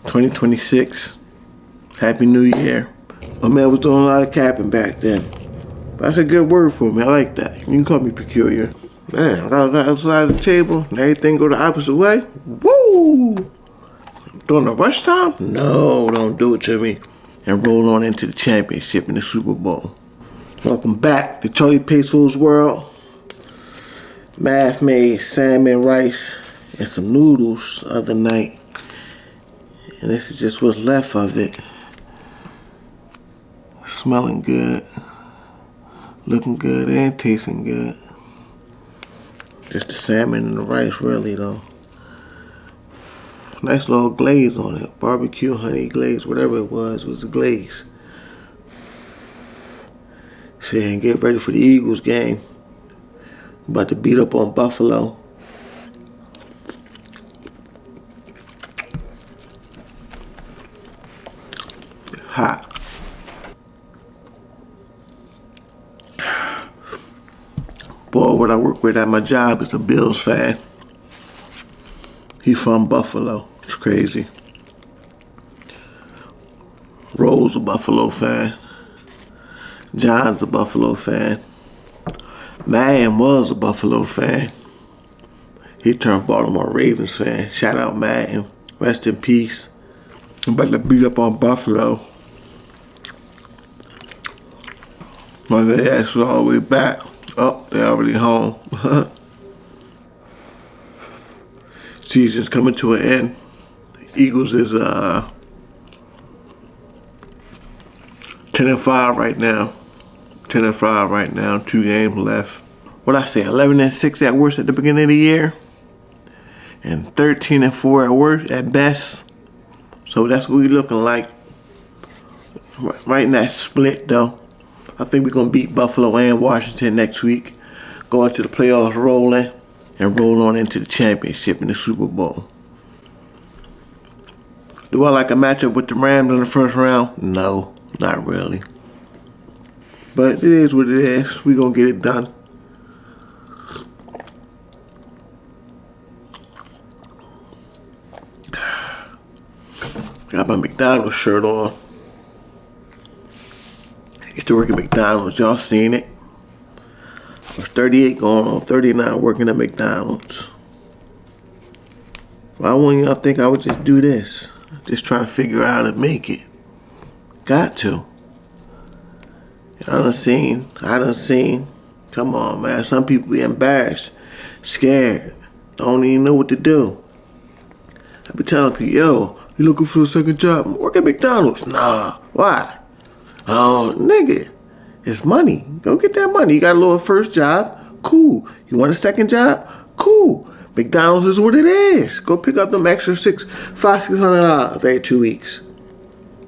2026. Happy New Year. My man was doing a lot of capping back then. That's a good word for me. I like that. You can call me peculiar. Man, I got outside the table and everything go the opposite way. Woo! During the rush time? No, don't do it to me. And roll on into the championship in the Super Bowl. Welcome back to Charlie Peso's World. Math made salmon, rice, and some noodles the other night. And this is just what's left of it. Smelling good. Looking good and tasting good. Just the salmon and the rice, really, though. Nice little glaze on it. Barbecue, honey glaze, whatever it was a glaze. See, and get ready for the Eagles game. About to beat up on Buffalo. Hot. Boy, what I work with at my job is a Bills fan. He's from Buffalo. It's crazy. Rose's a Buffalo fan. John's a Buffalo fan. Madden was a Buffalo fan. He turned Baltimore Ravens fan. Shout out Madden. Rest in peace. I'm about to beat up on Buffalo. My ass is all the way back. Oh, they're already home. Season's coming to an end. Eagles is 10-5 right now. 10-5 right now. 2 games left. What I say? 11-6 at worst at the beginning of the year, and 13-4 at worst at best. So that's what we looking like. Right in that split though. I think we're gonna beat Buffalo and Washington next week. Go into the playoffs rolling and roll on into the championship in the Super Bowl. Do I like a matchup with the Rams in the first round? No, not really. But it is what it is. We're gonna get it done. Got my McDonald's shirt on. Used to work at McDonald's. Y'all seen it. I was 38 going on 39 working at McDonald's. Why wouldn't y'all think I would just do this? Just try to figure out how to make it. Got to. I done seen. Come on, man. Some people be embarrassed, scared, don't even know what to do. I be telling people, yo, you looking for a second job? Work at McDonald's. Nah. Why? Oh, nigga, it's money. Go get that money. You got a little first job? Cool. You want a second job? Cool. McDonald's is what it is. Go pick up them extra $600 every 2 weeks.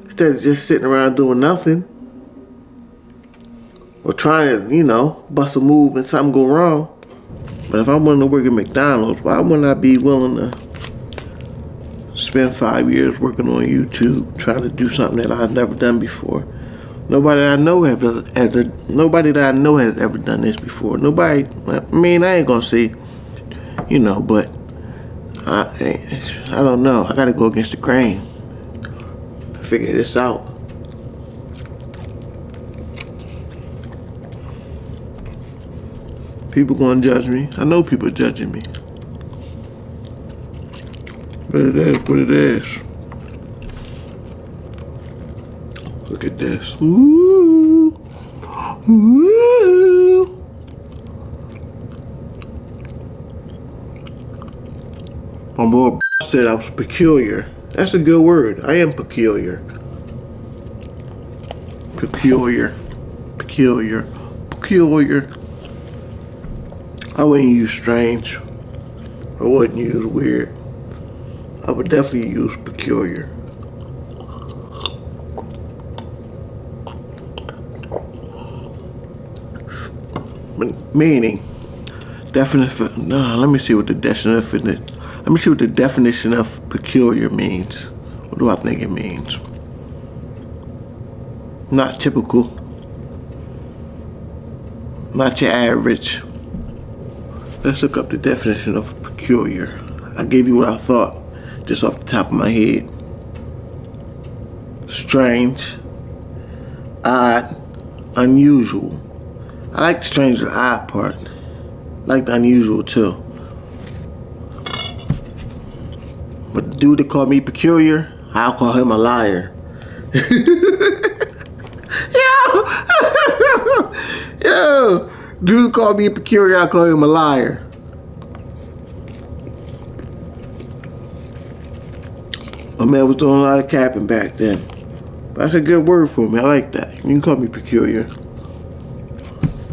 Instead of just sitting around doing nothing. Or trying to, bust a move and something go wrong. But if I'm willing to work at McDonald's, why wouldn't I be willing to spend 5 years working on YouTube, trying to do something that I've never done before? Nobody that I know has ever done this before. Nobody. I ain't gonna say, but I don't know. I gotta go against the grain. Figure this out. People gonna judge me. I know people judging me. But it is what it is. Look at this. Ooh. Ooh. My boy said I was peculiar. That's a good word. I am peculiar. Peculiar. Peculiar. Peculiar. I wouldn't use strange. I wouldn't use weird. I would definitely use peculiar. Meaning, definition. No, let me see what the definition. Let me see what the definition of peculiar means. What do I think it means? Not typical. Not your average. Let's look up the definition of peculiar. I gave you what I thought, just off the top of my head. strange, odd, unusual. I like the strange and odd part. I like the unusual too. But the dude that called me peculiar, I'll call him a liar. Yo, dude called me peculiar, I'll call him a liar. My man was doing a lot of capping back then. That's a good word for me. I like that. You can call me peculiar.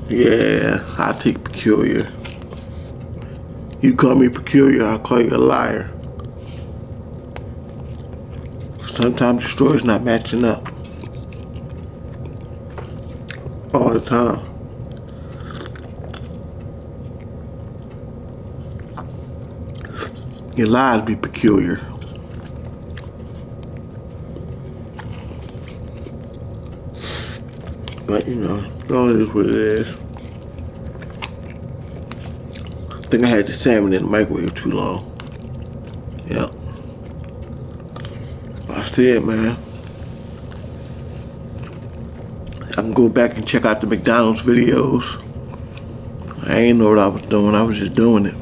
Yeah, I'll take peculiar. You call me peculiar, I'll call you a liar. Sometimes the story's not matching up. All the time. Your lies be peculiar. But you know, it is what it is. I think I had the salmon in the microwave too long. Yep. That's it, man. I can go back and check out the McDonald's videos. I ain't know what I was doing. I was just doing it.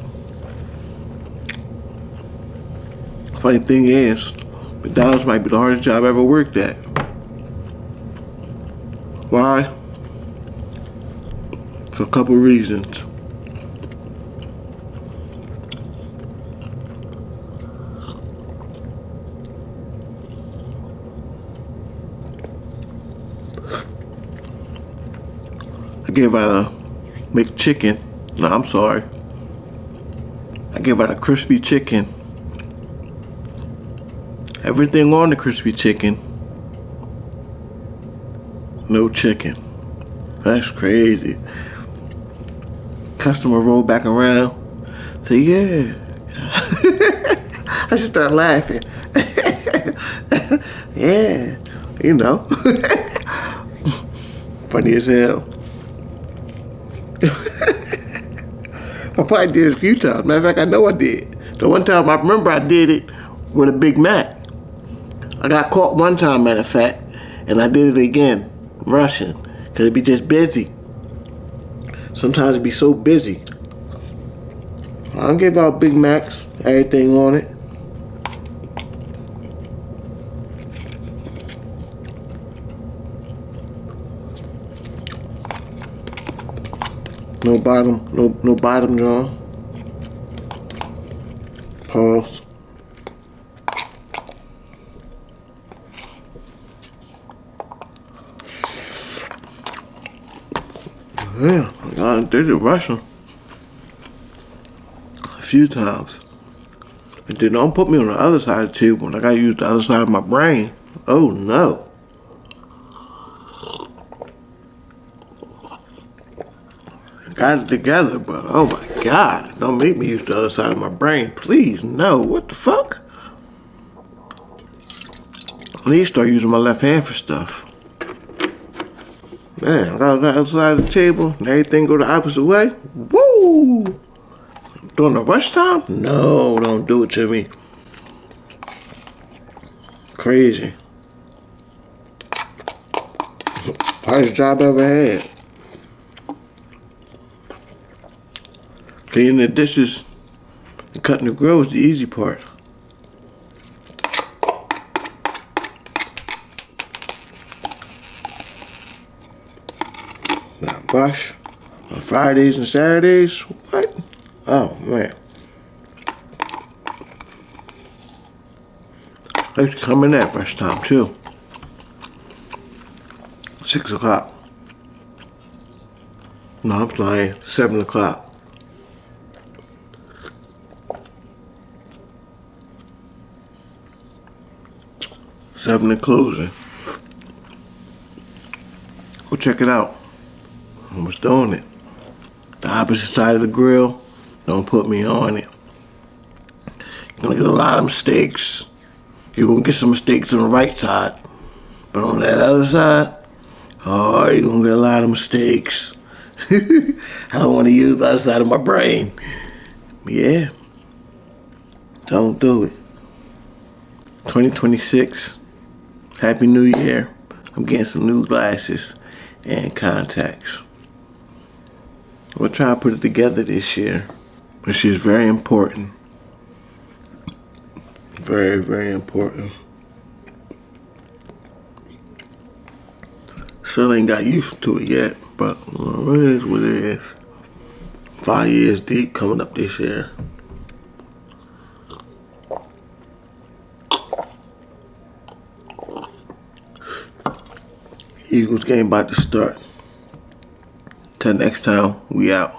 Funny thing is, McDonald's might be the hardest job I ever worked at. Why? For a couple reasons. I gave out a McChicken. No, I'm sorry. I gave out a crispy chicken. Everything on the crispy chicken. No chicken. That's crazy. Customer rolled back around. Say, yeah. I just started laughing. Yeah. You know. Funny as hell. I probably did it a few times. Matter of fact, I know I did. The one time I remember I did it with a Big Mac. I got caught one time, matter of fact, and I did it again, rushing, because it'd be just busy. Sometimes it'd be so busy. I don't give out Big Macs, everything on it. No bottom, John. Pause. Yeah, I did it Russian a few times. And then don't put me on the other side of the table when I gotta use the other side of my brain. Oh no. Got it together, but oh my God, don't make me use the other side of my brain. Please, no. What the fuck? I need to start using my left hand for stuff. Man, I got the other side of the table and everything go the opposite way. Woo! During the rush time? No, don't do it to me. Crazy. Hardest job I ever had. Cleaning the dishes and cutting the grill was the easy part. Now wash on Fridays and Saturdays? What? Oh man. I used to come in at rush time too. 6 o'clock. No, I'm lying. 7 o'clock. Seven and closing. Go check it out. I was doing it. The opposite side of the grill, don't put me on it. You're gonna get a lot of mistakes. You're gonna get some mistakes on the right side. But on that other side, oh, you're gonna get a lot of mistakes. I don't wanna use the other side of my brain. Yeah. Don't do it. 2026. Happy New Year. I'm getting some new glasses and contacts. We'll try to put it together this year. This year is very important. Very, very important. Still ain't got used to it yet, but it is what it is. 5 years deep coming up this year. Eagles game about to start. Till next time, we out.